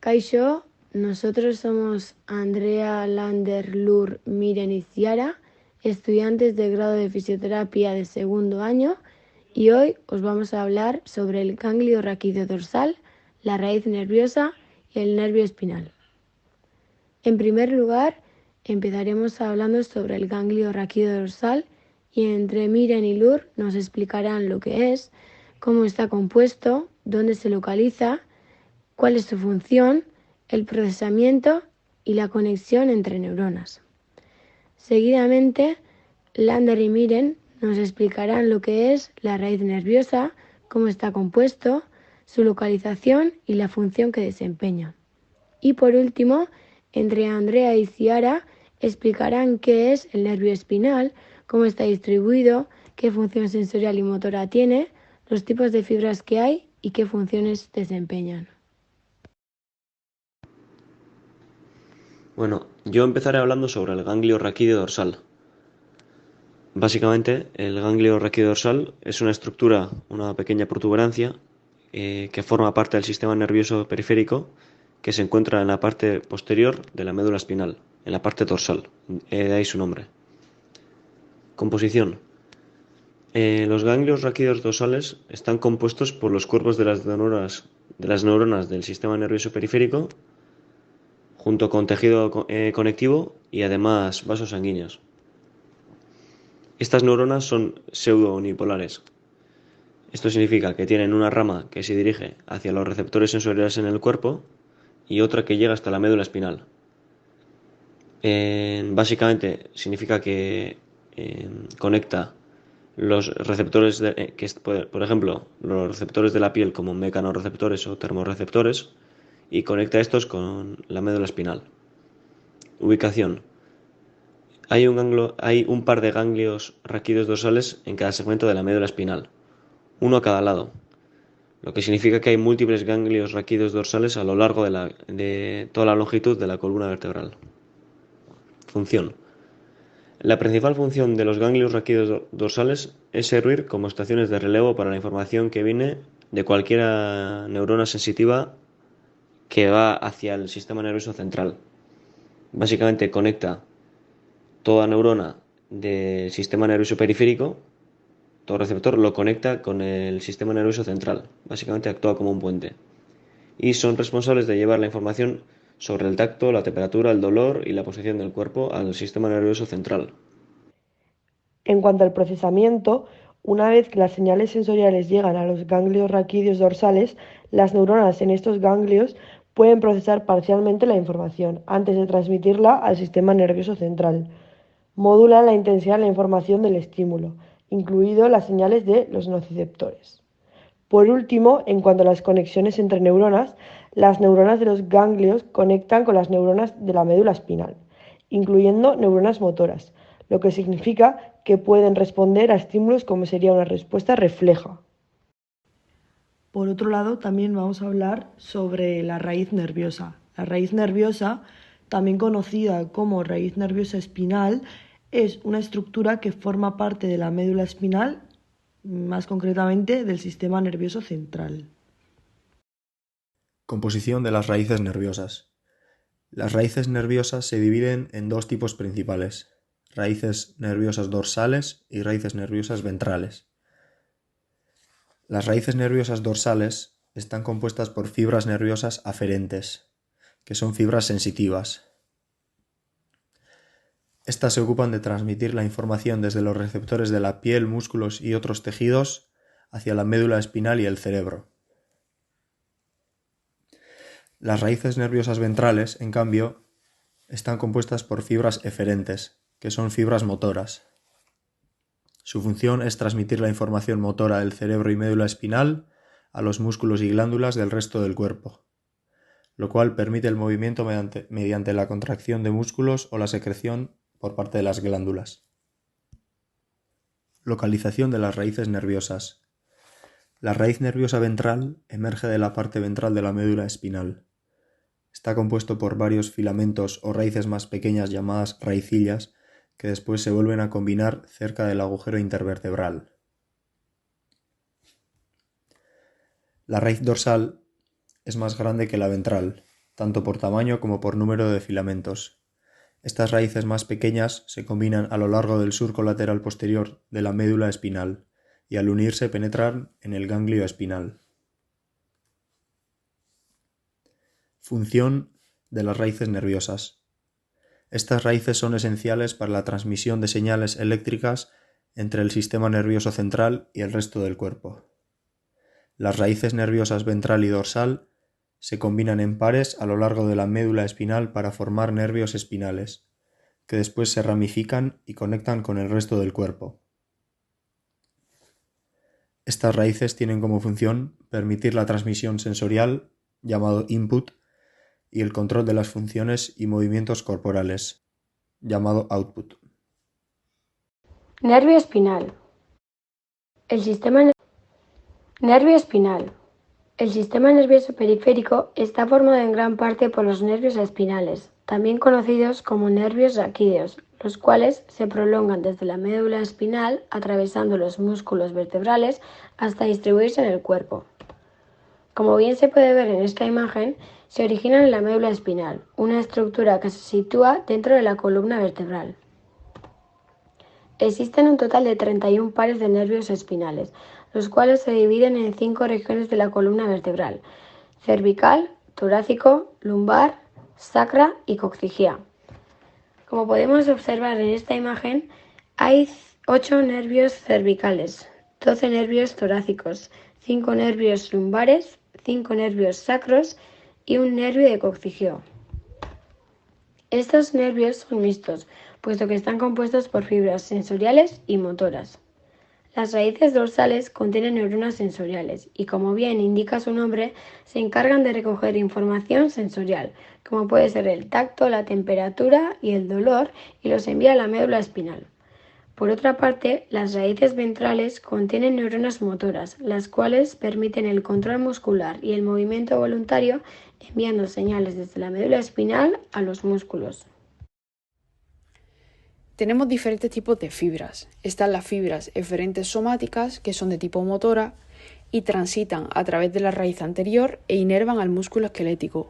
Kaixo, nosotros somos Andrea, Lander, Lur, Miren y Ciara, estudiantes de grado de fisioterapia de segundo año, y hoy os vamos a hablar sobre el ganglio raquídeo dorsal, la raíz nerviosa y el nervio espinal. En primer lugar, empezaremos hablando sobre el ganglio raquídeo dorsal y entre Miren y Lur nos explicarán lo que es, cómo está compuesto, dónde se localiza, cuál es su función, el procesamiento y la conexión entre neuronas. Seguidamente, Lander y Miren nos explicarán lo que es la raíz nerviosa, cómo está compuesto, su localización y la función que desempeña. Y por último, entre Andrea y Ciara explicarán qué es el nervio espinal, cómo está distribuido, qué función sensorial y motora tiene, los tipos de fibras que hay y qué funciones desempeñan. Bueno, yo empezaré hablando sobre el ganglio raquídeo dorsal. Básicamente, el ganglio raquídeo dorsal es una estructura, una pequeña protuberancia que forma parte del sistema nervioso periférico que se encuentra en la parte posterior de la médula espinal, en la parte dorsal, de ahí su nombre. Composición. Los ganglios raquídeos dorsales están compuestos por los cuerpos de las neuronas del sistema nervioso periférico, junto con tejido conectivo y además vasos sanguíneos. Estas neuronas son pseudo-unipolares. Esto significa que tienen una rama que se dirige hacia los receptores sensoriales en el cuerpo y otra que llega hasta la médula espinal. Básicamente significa que conecta los receptores, por ejemplo, los receptores de la piel como mecanorreceptores o termorreceptores, y conecta estos con la médula espinal. Ubicación. Hay un par de ganglios raquídeos dorsales en cada segmento de la médula espinal, uno a cada lado, lo que significa que hay múltiples ganglios raquídeos dorsales a lo largo de toda la longitud de la columna vertebral. Función. La principal función de los ganglios raquídeos dorsales es servir como estaciones de relevo para la información que viene de cualquier neurona sensitiva que va hacia el sistema nervioso central. Básicamente conecta toda neurona del sistema nervioso periférico, todo receptor lo conecta con el sistema nervioso central. Básicamente actúa como un puente. Y son responsables de llevar la información sobre el tacto, la temperatura, el dolor y la posición del cuerpo al sistema nervioso central. En cuanto al procesamiento, una vez que las señales sensoriales llegan a los ganglios raquídeos dorsales, las neuronas en estos ganglios pueden procesar parcialmente la información antes de transmitirla al sistema nervioso central. Modulan la intensidad de la información del estímulo, incluido las señales de los nociceptores. Por último, en cuanto a las conexiones entre neuronas, las neuronas de los ganglios conectan con las neuronas de la médula espinal, incluyendo neuronas motoras, lo que significa que pueden responder a estímulos como sería una respuesta refleja. Por otro lado, también vamos a hablar sobre la raíz nerviosa. La raíz nerviosa, también conocida como raíz nerviosa espinal, es una estructura que forma parte de la médula espinal, más concretamente del sistema nervioso central. Composición de las raíces nerviosas. Las raíces nerviosas se dividen en dos tipos principales: raíces nerviosas dorsales y raíces nerviosas ventrales. Las raíces nerviosas dorsales están compuestas por fibras nerviosas aferentes, que son fibras sensitivas. Estas se ocupan de transmitir la información desde los receptores de la piel, músculos y otros tejidos hacia la médula espinal y el cerebro. Las raíces nerviosas ventrales, en cambio, están compuestas por fibras eferentes, que son fibras motoras. Su función es transmitir la información motora del cerebro y médula espinal a los músculos y glándulas del resto del cuerpo, lo cual permite el movimiento mediante la contracción de músculos o la secreción por parte de las glándulas. Localización de las raíces nerviosas. La raíz nerviosa ventral emerge de la parte ventral de la médula espinal. Está compuesto por varios filamentos o raíces más pequeñas llamadas raicillas que después se vuelven a combinar cerca del agujero intervertebral. La raíz dorsal es más grande que la ventral, tanto por tamaño como por número de filamentos. Estas raíces más pequeñas se combinan a lo largo del surco lateral posterior de la médula espinal y al unirse penetran en el ganglio espinal. Función de las raíces nerviosas. Estas raíces son esenciales para la transmisión de señales eléctricas entre el sistema nervioso central y el resto del cuerpo. Las raíces nerviosas ventral y dorsal se combinan en pares a lo largo de la médula espinal para formar nervios espinales, que después se ramifican y conectan con el resto del cuerpo. Estas raíces tienen como función permitir la transmisión sensorial, llamado input, y el control de las funciones y movimientos corporales, llamado output. Nervio espinal. Nervio espinal. El sistema nervioso periférico está formado en gran parte por los nervios espinales, también conocidos como nervios raquídeos, los cuales se prolongan desde la médula espinal, atravesando los músculos vertebrales hasta distribuirse en el cuerpo. Como bien se puede ver en esta imagen, se originan en la médula espinal, una estructura que se sitúa dentro de la columna vertebral. Existen un total de 31 pares de nervios espinales, los cuales se dividen en 5 regiones de la columna vertebral: cervical, torácico, lumbar, sacra y coxigea. Como podemos observar en esta imagen, hay 8 nervios cervicales, 12 nervios torácicos, 5 nervios lumbares, 5 nervios sacros y un nervio de coxigeo. Estos nervios son mixtos, puesto que están compuestos por fibras sensoriales y motoras. Las raíces dorsales contienen neuronas sensoriales y, como bien indica su nombre, se encargan de recoger información sensorial, como puede ser el tacto, la temperatura y el dolor, y los envía a la médula espinal. Por otra parte, las raíces ventrales contienen neuronas motoras, las cuales permiten el control muscular y el movimiento voluntario, enviando señales desde la médula espinal a los músculos. Tenemos diferentes tipos de fibras. Están las fibras eferentes somáticas, que son de tipo motora y transitan a través de la raíz anterior e inervan al músculo esquelético.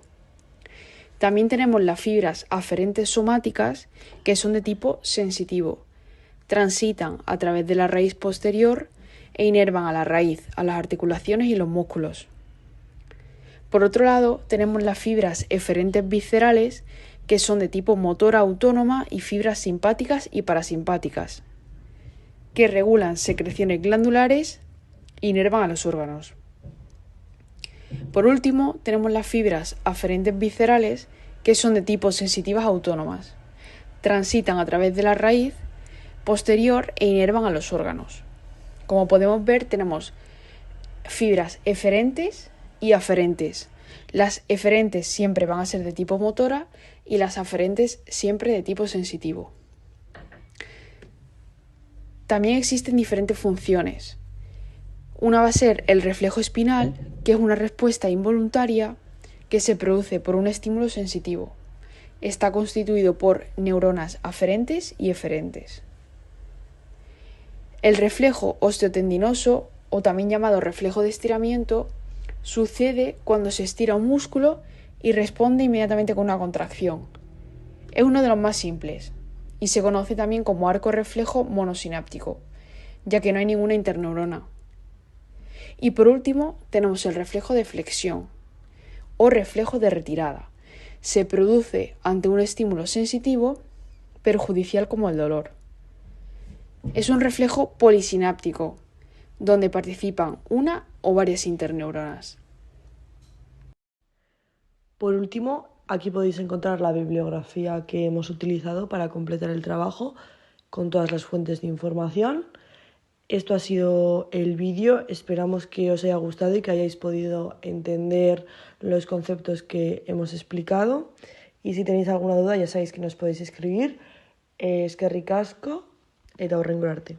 También tenemos las fibras aferentes somáticas, que son de tipo sensitivo. Transitan a través de la raíz posterior e inervan a la raíz, a las articulaciones y los músculos. Por otro lado, tenemos las fibras eferentes viscerales, que son de tipo motora autónoma, y fibras simpáticas y parasimpáticas, que regulan secreciones glandulares e inervan a los órganos. Por último, tenemos las fibras aferentes viscerales, que son de tipo sensitivas autónomas. Transitan a través de la raíz posterior e inervan a los órganos. Como podemos ver, tenemos fibras eferentes y aferentes. Las eferentes siempre van a ser de tipo motora y las aferentes siempre de tipo sensitivo. También existen diferentes funciones. Una va a ser el reflejo espinal, que es una respuesta involuntaria que se produce por un estímulo sensitivo. Está constituido por neuronas aferentes y eferentes. El reflejo osteotendinoso, o también llamado reflejo de estiramiento, sucede cuando se estira un músculo y responde inmediatamente con una contracción. Es uno de los más simples y se conoce también como arco reflejo monosináptico, ya que no hay ninguna interneurona. Y por último tenemos el reflejo de flexión o reflejo de retirada. Se produce ante un estímulo sensitivo, perjudicial como el dolor. Es un reflejo polisináptico, donde participan una o varias interneuronas. Por último, aquí podéis encontrar la bibliografía que hemos utilizado para completar el trabajo con todas las fuentes de información. Esto ha sido el vídeo, esperamos que os haya gustado y que hayáis podido entender los conceptos que hemos explicado. Y si tenéis alguna duda ya sabéis que nos podéis escribir. Eskerrik asko eta hurrengo arte.